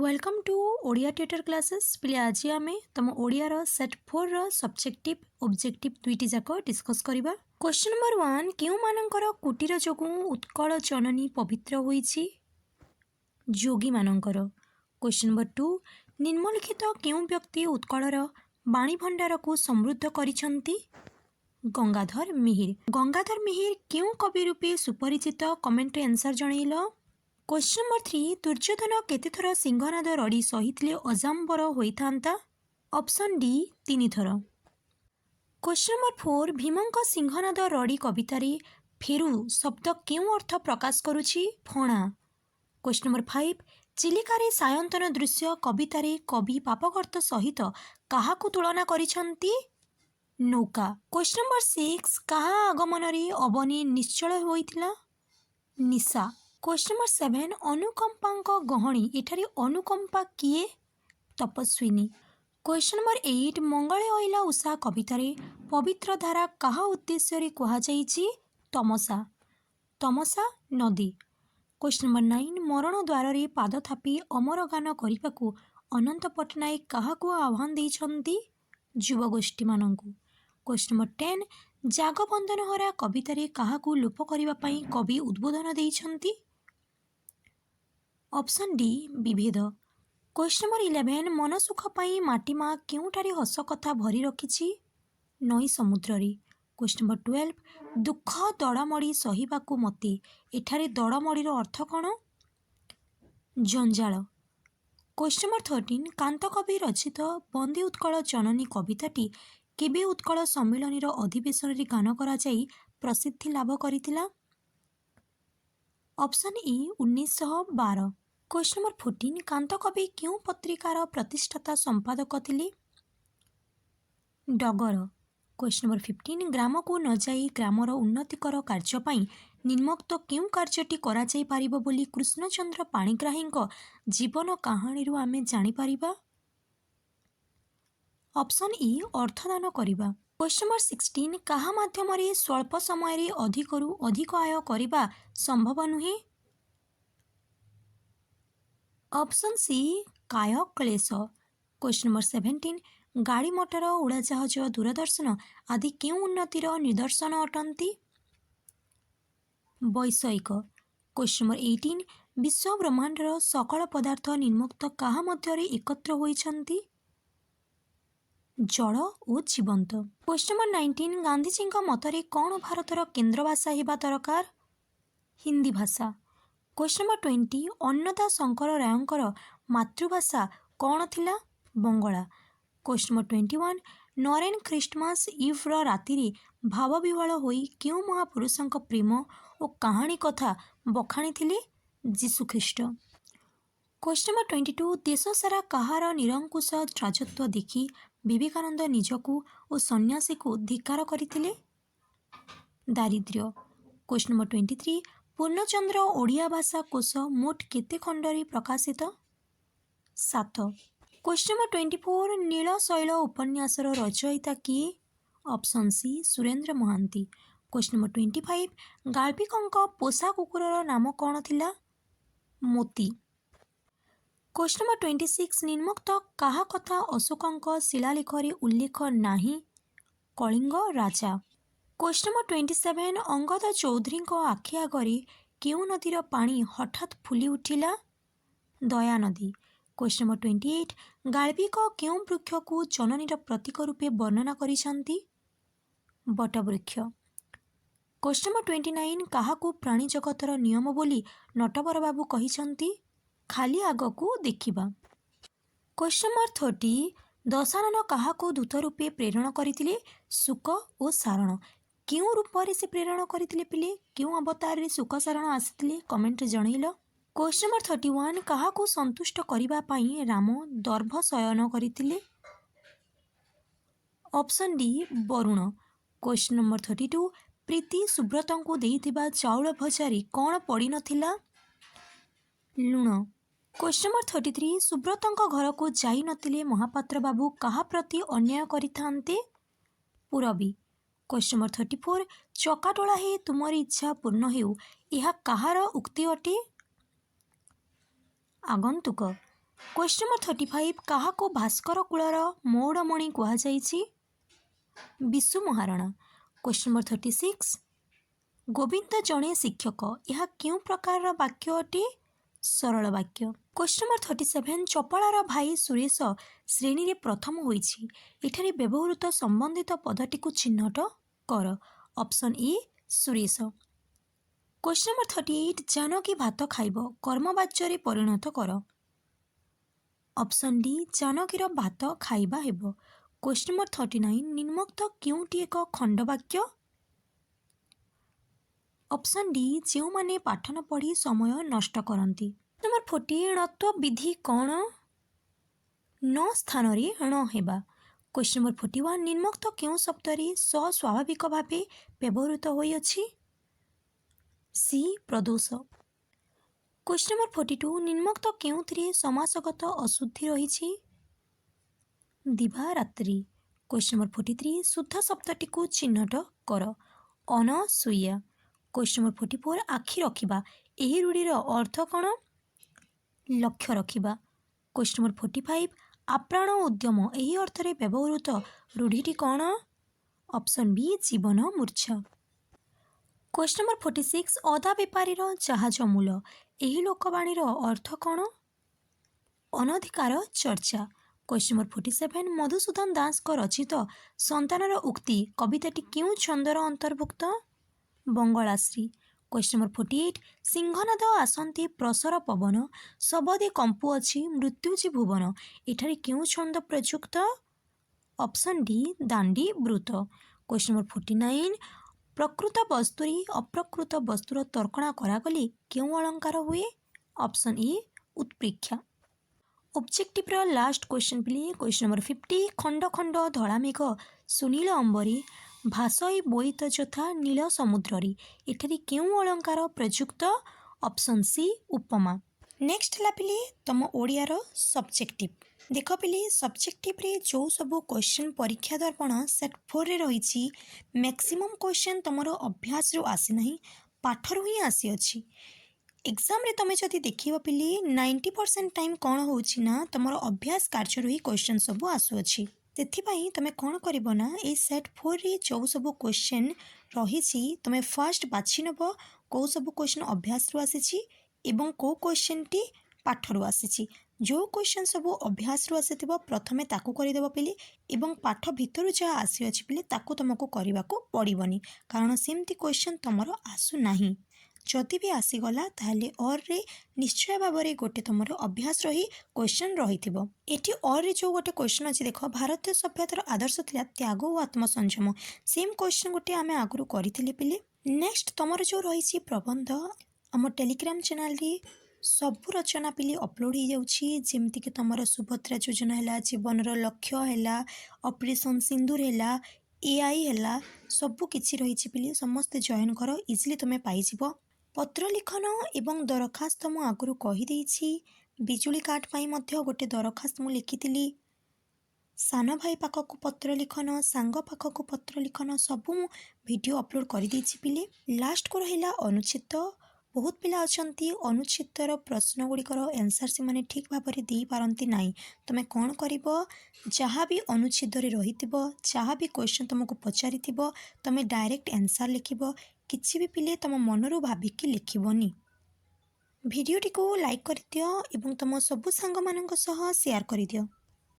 Welcome to Odia theatre classes पिले आज आम तुम ओडियार सेट 4 रो सब्जेक्टिव ऑब्जेक्टिव दुईटी जाक डिस्कस करबा। क्वेश्चन नंबर 1 केउ मानकर कुटीर जोगु उत्कल जननी पवित्र होईछि जोगी मानकर। क्वेश्चन नंबर 2 निम्नलिखित केउ व्यक्ति उत्कलर बाणी भंडार को समृद्ध करिसंती गंगाधर मिहिर। गंगाधर मिहिर केउ कवि रूपे सुपरिचित कमेंट आंसर जणैलो। क्वेश्चन नंबर 3 दुर्योधन केतेथर सिंहनाद रड़ी सहितले अजाम्बर होइथांता ऑप्शन डी 3 थर। क्वेश्चन नंबर 4 भीमंक सिंहनाद रड़ी कवितारे फेरु शब्द केउ अर्थ प्रकाश करुछि फणा। क्वेश्चन नंबर 5 चिलिकारे सायंतन दृश्य कवितारे कवि पापगर्त सहित काहाकु तुलना करिसंती नौका। क्वेश्चन नंबर 6 काहा आगमन रे अवनी निश्चल होइथिला निशा। क्वेश्चन नंबर 7 अनुकंपांक गहणी एठारे अनुकंपा किए तपस्विनी। क्वेश्चन नंबर 8 मंगले अइला उषा कवितारे पवित्र धारा काहा उद्देश्य रे कहा जाइछि तमसा तमसा नदी। क्वेश्चन नंबर 9 मरण द्वार रे पाद थापी अमर गान करिबाकू अनंत पट्टनायक काहाकू आह्वान देइछंती युवगोष्ठी मानंकू। क्वेश्चन नंबर 10 जागबंधन हरा कवितारे काहाकू लोप करिबा पई कवि उद्बोधन देइछंती ऑप्शन डी विभेद। क्वेश्चन नंबर 11 मन सुख पाई माटी माँ केउठारे हस कथा भरी रखिछि नई समुद्र रे। क्वेश्चन नंबर 12 दुख दड़मड़ी सहिबाकू मते एठारे दड़मड़ीर अर्थ कौन जंजाल। क्वेश्चन नंबर 13 कांत कवि रचित बंदे उत्कल जननी कविताटी केबे उत्कल सम्मिलनीर अधिवेशन रे गान करा जाई प्रसिद्धि लाभ करितिला ऑप्शन ई 1912। क्वेश्चन नंबर 14 कांत कवि क्यों पत्रिकार प्रतिष्ठाता संपादक थिले डगर। क्वेश्चन नंबर 15 ग्राम को न जाई ग्रामर उन्नतिकर कार्य पाई निम्नोक्त क्यों कार्यटी करा जाई पारिबो बोली कृष्णचंद्र पाणिग्राहींक जीवन कहानी रु आमे जानि पारिबा ऑप्शन ई अर्थदान करिबा। क्वेश्चन नंबर 16 काहा माध्यम रे स्वल्प समय रे अधिकरु अधिक आय करिबा संभव नुहे ऑप्शन सी काय क्लेश। क्वेश्चन नंबर 17 गाड़ी मोटर उड़ाजाहाज दूरदर्शन आदि क्यों उन्नतिर निदर्शन अटंती वैषयिक। क्वेश्चन नंबर 18 विश्व ब्रह्मांडर सकल पदार्थ निम्नोक्त काहा मध्यरे एकत्र होइछंती जल और जीवंत। क्वेश्चन नंबर 19 गांधीजी मतरे कौन भारतर केन्द्र भाषा हेबा दरकार हिंदी भाषा। क्वेश्चन नंबर 20 अन्नदा शंकर रायंकर मातृभाषा कौन थिला बंगला। क्वेश्चन नंबर 21 नरेन ख्रीष्टमास इव्र राति भाव विह्वल होई क्यों महापुरुषों प्रेम और कहानी कथा बखाणी थिले जीशुख्रीष्ट। क्वेश्चन नंबर 22 देश सारा कहार निरंकुश राजत्व देखी विवेकानंद निजकू और सन्यासी को धिकार करथिले दारिद्र्य। क्वेश्चन नंबर 23 पूर्णचंद्र ओडिया भाषा कोश मोट केते खंडरी प्रकाशित 7। क्वेश्चन नंबर 24 नील शैल उपन्यासर रचयिता किए option C Surendra Mohanty. Question number 25 गाल्पिकंक पोषा कुकुरर नाम कौन थिला मोती। क्वेश्चन नंबर 26 निम्नोक्त काहा कथा अशोकंक शिलालेख रे उल्लेख नाही कलिंग राजा। क्वेश्चन नंबर 27 अंगद चौधरी आखि आगरे केउ नदीर पानी हठात फुली उठिला दया नदी। क्वेश्चन नंबर 28 गाल्पिक केउ वृक्ष को जननीर प्रतीक रूपे वर्णना करिसंती बटवृक्ष। क्वेश्चन नंबर 29 काहाकू प्राणी जगतर नियम बोली नटवर बाबू कहिसंती खाली आगकू देखिबा। क्वेश्चन नंबर 30 दशानन काहाकू दूत रूपे प्रेरण करथिले सुक और सारण क्यों रूप से प्रेरण करथिले पिले क्यों अवतार रे सुक सारण आसिथिले कमेंट जणैलो। क्वेश्चन नंबर 31 काहाकू संतुष्ट करिबा पई राम दर्भ शयन करथिले option D Varun. Question number 32 प्रीति सुब्रत को देइथिबा चाउल भजारी कौन पड़ी नथिला लुण। क्वेश्चन नंबर 33 सुब्रत घर को जाई नथिले महापात्र बाबू काहा प्रति अन्याय करिथांते पुरबी। क्वेश्चन नंबर 34 चकाटोला हे तुमरी इच्छा पूर्ण हेउ यह काहार उक्ति अटे आगंतुक। क्वेश्चन नंबर 35 काहाको भास्कर कूलर मौड़मणि कुहाଯାଇଛି विशु महाराणा। क्वेश्चन नंबर 36 गोविंद जड़े शिक्षक यह क्यों प्रकार वाक्य अटे सरल वाक्य। क्वेश्चन नंबर 37 चपलार भाई सुरेश श्रेणी रे प्रथम होईछि एठारे व्यवहृत संबंधित पदटी को चिन्हट कर। Option A Suresh. Question number 38 Janaki भात खाइब कर्मवाच्य परिणत कर। ऑप्शन डी जानकीर भात खाइबा हेब। क्वेश्चन नंबर 39 निम्नोक्त क्योंटी एक खंडवाक्य। ऑप्शन डी जो माने पाठ न पढ़ी समय नष्ट करती। नंबर 40 णत्व विधि कौन न स्थान रे ण हेबा। क्वेश्चन नंबर 41 निम्नोक्त क्यों शब्द रे स्वाभाविक भाव व्यवहृत होई अछि सी प्रदोष। क्वेश्चन नंबर 42 निम्नोक्त क्योंथिरे समासगत अशुद्धि रही दिवा रात्रि। क्वेश्चन नंबर 43 शुद्ध शब्दटी को चिन्हट कर अनसुईया। क्वेश्चन नंबर 44 आखि रखिबा एही रूढ़ीर अर्थ कौन लक्ष्य रखिबा। क्वेश्चन नंबर 45 आप्राण उद्यम एही अर्थरे व्यवहृत रूढ़ीटी कौन ऑप्शन बी जीवन मूर्छा। क्वेश्चन नंबर 46 अदा बेपारीर जहाज मूल एही लोकवाणीर अर्थ कौन अनधिकार चर्चा। क्वेश्चन नंबर 47 मधुसूदन दास को रचित संतानर उक्ति कविताटी क्यों छंदर अंतर्भुक्त बंगलाश्री। क्वेश्चन नंबर 48 सिंहनाद आसंती प्रसर पवन सबदे कंपु अछि मृत्युजी भुवन एठारे क्यों छंद प्रयुक्त ऑप्शन डी दांडी ब्रुत। क्वेश्चन नंबर 49 प्रकृत वस्तुरी अप्रकृत वस्तुर तर्कणा करागले क्यों अलंकार हुए ऑप्शन ए उत्प्रेक्षा। ऑब्जेक्टिव लास्ट क्वेश्चन पिले क्वेश्चन नंबर 50 खंड खंड धला मेघ सुनील अंबरी भासई बोईत जोथा नील समुद्री एठारे क्यों अलंकार प्रयुक्त ऑप्शन सी उपमा। नेक्स्ट है पिले तुम ओडियार सब्जेक्टिव देख पिले सब्जेक्टिव रे जो सब क्वेश्चन परीक्षा दर्पण सेट 4 रे रही मैक्सिमम क्वेश्चन तुम अभ्यास रू आसी ना पाठर ही आसी अच्छी एग्जाम रे तुम जदि देख पिले 90% टाइम कौन होना तुम अभ्यास कार्य ही क्वेश्चन सब आसुअछि से तुम कौन कर ना ये सेट 4 रे जो सब क्वेश्चन रही तुम फास्ट बाछि नब कौ सब क्वेश्चन अभ्यास रू आसी एवं कौ क्वेश्चन टी पाठरू आसी जो क्वेश्चन सब अभ्यास रू आसी प्रथमे ताकू करदेव पिले एवं पाठ भितर जहाँ आसी अच्छी पिले ताकू तुमको करने को पड़ोनी कारण सेमती क्वेश्चन तुमर आसुना जदि भी आसीगला ताहले और रे निश्चय भाव में गोटे तुम अभ्यास रही क्वेश्चन रही थी और रे जो गोटे क्वेश्चन अच्छी देख भारतीय सभ्यतार आदर्श थिला त्याग और आत्मसंयम सेम क्वेश्चन गोटे आम आगु करें पिले। नेक्स्ट तुम जो रही प्रबंध आम टेलीग्राम चैनल रे सबू रचना पिले अपलोड हो जामती तुम सुभद्रा योजना है जीवन लक्ष्य है ऑपरेशन सिंदूर है एआई है सबू किसी रही पिले समस्ते जॉइन कर इजिली तुम्हें पाइब। पत्र लिखन एवं दरखास्त मु आगु कहीदे बिजुली कार्ड पाई गोटे दरखास्त मु लिखी सान भाई पाखक पत्र लिखन सांग पाखक पत्र लिखन सबू मु वीडियो अपलोड कर पिले। लास्ट को रहा अनुच्छेद बहुत पिला अछंती अनुच्छेदर प्रश्न गुड़िकर एनसर से माने ठीक भाव में दे पारती ना तुम कौन कर जहाँ भी अनुच्छेद रही जहाँ भी क्वेश्चन तुमको पचारि तुम डायरेक्ट एनसर लिख किसी भी पिले तुम मनरू भाविकी लिखबनी। वीडियोटी को लाइक कर दियो एवं तुम सबू सांग मानक सह शेयर कर दियो।